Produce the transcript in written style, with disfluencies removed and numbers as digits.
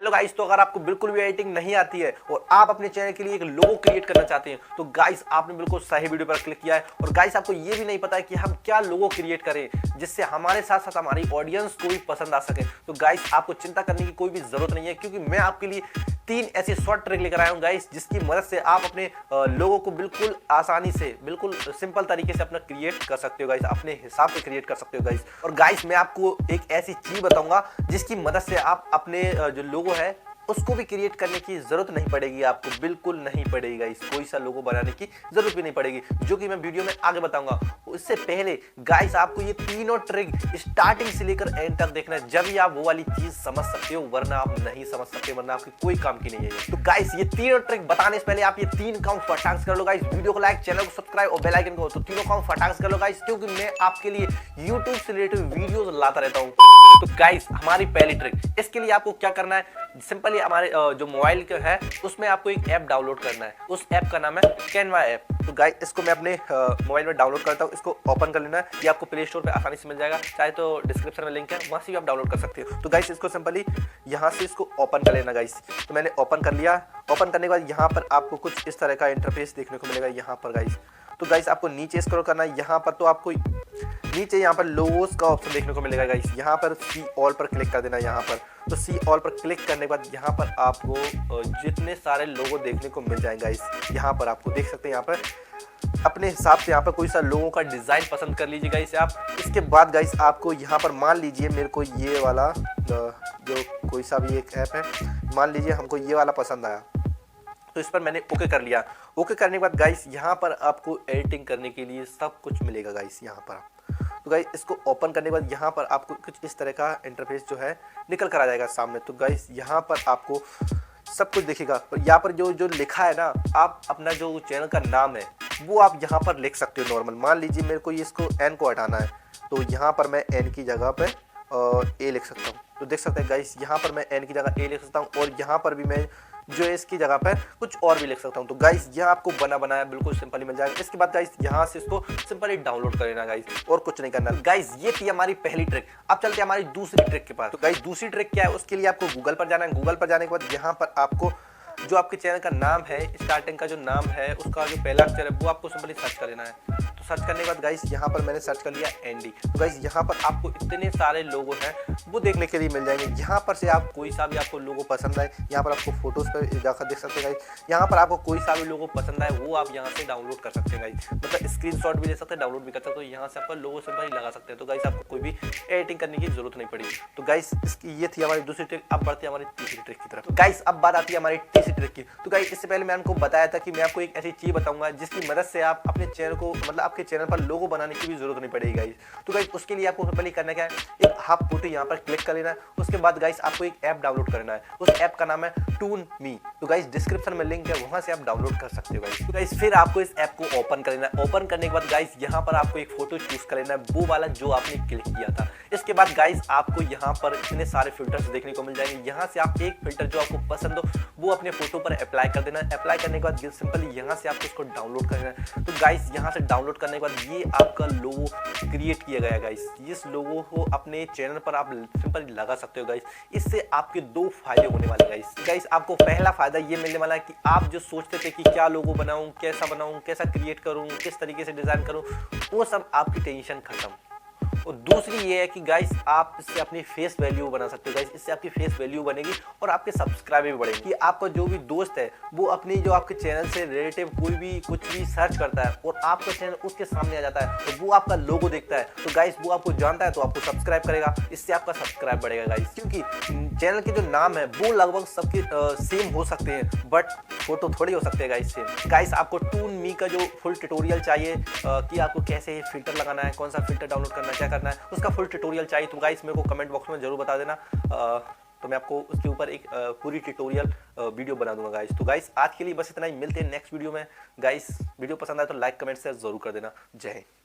Hello guys, तो अगर आपको बिल्कुल भी एडिटिंग नहीं आती है और आप अपने चैनल के लिए एक लोगो क्रिएट करना चाहते हैं तो गाइस आपने बिल्कुल सही वीडियो पर क्लिक किया है। और गाइस आपको ये भी नहीं पता है कि हम क्या लोगो क्रिएट करें जिससे हमारे साथ साथ हमारी ऑडियंस को भी पसंद आ सके, तो गाइस आपको चिंता करने की कोई भी जरूरत नहीं है, क्योंकि मैं आपके लिए 3 ऐसी शॉर्ट ट्रिक लेकर आया हूं गाइस, जिसकी मदद से आप अपने लोगों को बिल्कुल आसानी से, बिल्कुल सिंपल तरीके से अपना क्रिएट कर सकते हो गाइस, अपने हिसाब से क्रिएट कर सकते हो गाइस। और गाइस मैं आपको एक ऐसी चीज बताऊंगा जिसकी मदद से आप अपने जो लोगो है उसको भी क्रिएट करने की जरूरत नहीं पड़ेगी, आपको बिल्कुल नहीं पड़ेगी गाइस, कोई सा लोगो बनाने की जरूरत भी नहीं पड़ेगी, जो कि मैं वीडियो में आगे बताऊंगा। उससे पहले गाइस आपको ये तीनों ट्रिक स्टार्टिंग से लेकर एंड तक देखना है, जब भी आप वो वाली चीज समझ सकते हो, वरना आप नहीं समझ सकते, वरना आपकी कोई काम की नहीं है। तो गाइस ये तीनों ट्रिक बताने से पहले आप ये 3 काम फटाक से कर लो गाइस, वीडियो को लाइक, चैनल को सब्सक्राइब और बेल आइकन को, तो तीनों काम फटाक से कर लो गाइस, क्योंकि मैं आपके लिए यूट्यूब से रिलेटेड वीडियोस लाता रहता हूँ। तो गाइस हमारी पहली ट्रिक, इसके लिए आपको क्या करना है, सिंपली हमारे जो मोबाइल का है उसमें आपको एक ऐप डाउनलोड करना है। उस ऐप का नाम है कैनवा ऐप। तो गाइस इसको मैं अपने मोबाइल में डाउनलोड करता हूँ, इसको ओपन कर लेना है। ये आपको प्ले स्टोर पे आसानी से मिल जाएगा, चाहे तो डिस्क्रिप्शन में लिंक है, वहां से भी आप डाउनलोड कर सकते हो। तो गाइस इसको सिंपली यहाँ से इसको ओपन कर लेना गाइस। तो मैंने ओपन कर लिया। ओपन करने के बाद यहाँ पर आपको कुछ इस तरह का इंटरफेस देखने को मिलेगा यहाँ पर गाइस। तो गाइस आपको नीचे स्क्रॉल करना है, यहाँ पर तो आपको नीचे यहाँ पर लोगोस का ऑप्शन देखने को मिलेगा गाइस, यहाँ पर सी ऑल पर क्लिक कर देना है। यहाँ पर तो सी ऑल पर क्लिक करने के बाद यहाँ पर आपको जितने सारे लोगो देखने को मिल जाएंगे गाइस, यहाँ पर आपको देख सकते हैं। यहाँ पर अपने हिसाब से यहाँ पर कोई सा लोगों का डिजाइन पसंद कर लीजिएगा इसे आप। इसके बाद गाइस आपको यहाँ पर मान लीजिए मेरे को ये वाला जो कोई सा भी एक ऐप है, मान लीजिए हमको ये वाला पसंद आया, तो इस पर मैंने ओके कर लिया। ओके करने के बाद गाइस यहाँ पर आपको एडिटिंग करने के लिए सब कुछ मिलेगा गाइस यहाँ पर। तो गाइस इसको ओपन करने के बाद यहाँ पर आपको कुछ इस तरह का इंटरफेस जो है निकल कर आ जाएगा सामने। तो गाइस यहाँ पर आपको सब कुछ दिखेगा। यहाँ पर जो लिखा है ना, आप अपना जो चैनल का नाम है वो आप यहाँ पर लिख सकते हो नॉर्मल। मान लीजिए मेरे को इसको एन को हटाना है, तो यहाँ पर मैं एन की जगह पे ए लिख सकता हूँ। तो देख सकते हैं गाइस यहाँ पर मैं एन की जगह ए लिख सकता हूँ, और यहाँ पर भी मैं जो है इसकी जगह पर कुछ और भी लिख सकता हूँ। तो गाइस यह आपको बना बनाया बिल्कुल सिंपली मिल जाएगा। इसके बाद गाइस यहाँ से इसको सिंपली डाउनलोड कर लेना गाइस, और कुछ नहीं करना गाइस। ये थी हमारी पहली ट्रिक। अब चलते हैं हमारी दूसरी ट्रिक के पास। तो गाइस दूसरी ट्रिक क्या है, उसके लिए आपको गूगल पर जाना है। गूगल पर जाने के बाद यहाँ पर आपको जो आपके चैनल का नाम है, स्टार्टिंग का जो नाम है उसका जो पहला अक्षर है वो आपको सिंपली सर्च कर लेना है। तो सर्च करने के बाद गाइस यहाँ पर मैंने सर्च कर लिया एनडी। तो गाइस यहाँ पर आपको इतने सारे लोगो हैं वो देखने के लिए मिल जाएंगे। यहाँ पर से आप कोई सा भी आपको लोगो पसंद आए, यहाँ पर आपको फोटोज पर जाकर देख सकते हैं गाइस। यहाँ पर आपको कोई सा भी लोगो पसंद आए वो आप यहाँ से डाउनलोड कर सकते हैं गाइस, मतलब स्क्रीनशॉट भी ले सकते हैं, डाउनलोड भी कर सकते हो। तो यहाँ से आपका लोगो सिंपली लगा सकते हैं। तो गाइस आपको कोई भी एडिटिंग करने की जरूरत नहीं पड़ेगी। तो गाइस इसकी ये थी हमारी दूसरी ट्रिक। अब बढ़ती है हमारी तीसरी ट्रिक की तरफ। तो गाइस अब बात आती है हमारी तीसरी ट्रिक की। तो गाइस इससे पहले मैं आपको बताया था कि मैं आपको एक ऐसी चीज बताऊंगा जिसकी मदद से आप अपने चैनल को, मतलब आपके चैनल पर लोगो बनाने की भी जरूरत नहीं पड़ेगी गाइस। तो गाइस उसके लिए आपको सिंपली करना क्या है, एक हाफ फोटो यहाँ पर क्लिक कर लेना है। उसके बाद गाइस आपको एक ऐप डाउनलोड करना है। उस ऐप का नाम है टून मी। तो गाइस डिस्क्रिप्शन में लिंक है, वहां से आप डाउनलोड कर सकते हो गाइस। तो गाइस फिर आपको इस ऐप को ओपन कर लेना है। ओपन करने के बाद गाइस यहाँ पर आपको एक फोटो चूज कर लेना है, वो वाला जो आपने क्लिक किया था। इसके बाद गाइस आपको यहाँ पर इतने सारे फिल्टर्स देखने को मिल जाएंगे। यहाँ से आप एक फिल्टर जो आपको पसंद हो वो अपने फोटो पर अप्लाई कर देना है। अप्लाई करने के बाद सिंपली यहाँ से आपको इसको डाउनलोड करना है। तो गाइस यहाँ से डाउनलोड करने के बाद ये आपका लोगो क्रिएट किया गया गाइस। इस लोगो को अपने चैनल पर आप सिंपली लगा सकते हो गाइस। इससे आपके 2 फायदे होने वाले गाइस। गाइस आपको पहला फायदा ये मिलने वाला है कि आप जो सोचते थे कि क्या लोगो बनाऊं, कैसा क्रिएट करूं, किस तरीके से डिजाइन करूं, वो सब आपकी टेंशन खत्म। और दूसरी ये है कि गाइस आप इससे अपनी फेस वैल्यू बना सकते हो गाइस। इससे आपकी फेस वैल्यू बनेगी और आपके सब्सक्राइबर भी बढ़ेंगे। कि आपका जो भी दोस्त है वो अपनी जो आपके चैनल से रिलेटिव कोई भी कुछ भी सर्च करता है और आपका चैनल उसके सामने आ जाता है, तो वो आपका लोगो देखता है, तो गाइस वो आपको जानता है, तो आपको सब्सक्राइब करेगा। इससे आपका सब्सक्राइब बढ़ेगा गाइस, क्योंकि चैनल के जो नाम है वो लगभग सबके सेम हो सकते हैं, बट फोटो थोड़ी हो सकते हैं गाइस सेम। गाइस आपको टून मी का जो फुल ट्यूटोरियल चाहिए कि आपको कैसे फिल्टर लगाना है, कौन सा फिल्टर डाउनलोड करना है, क्या करना है, उसका फुल ट्यूटोरियल चाहिए, तो गाइस मेरे को कमेंट बॉक्स में जरूर बता देना। तो मैं आपको उसके ऊपर एक पूरी ट्यूटोरियल वीडियो बना दूंगा गाइस। तो गाइस आज के लिए बस इतना ही, मिलते हैं नेक्स्ट वीडियो में। गाइस वीडियो पसंद आए तो लाइक कमेंट से जरूर कर देना। जय हिंद।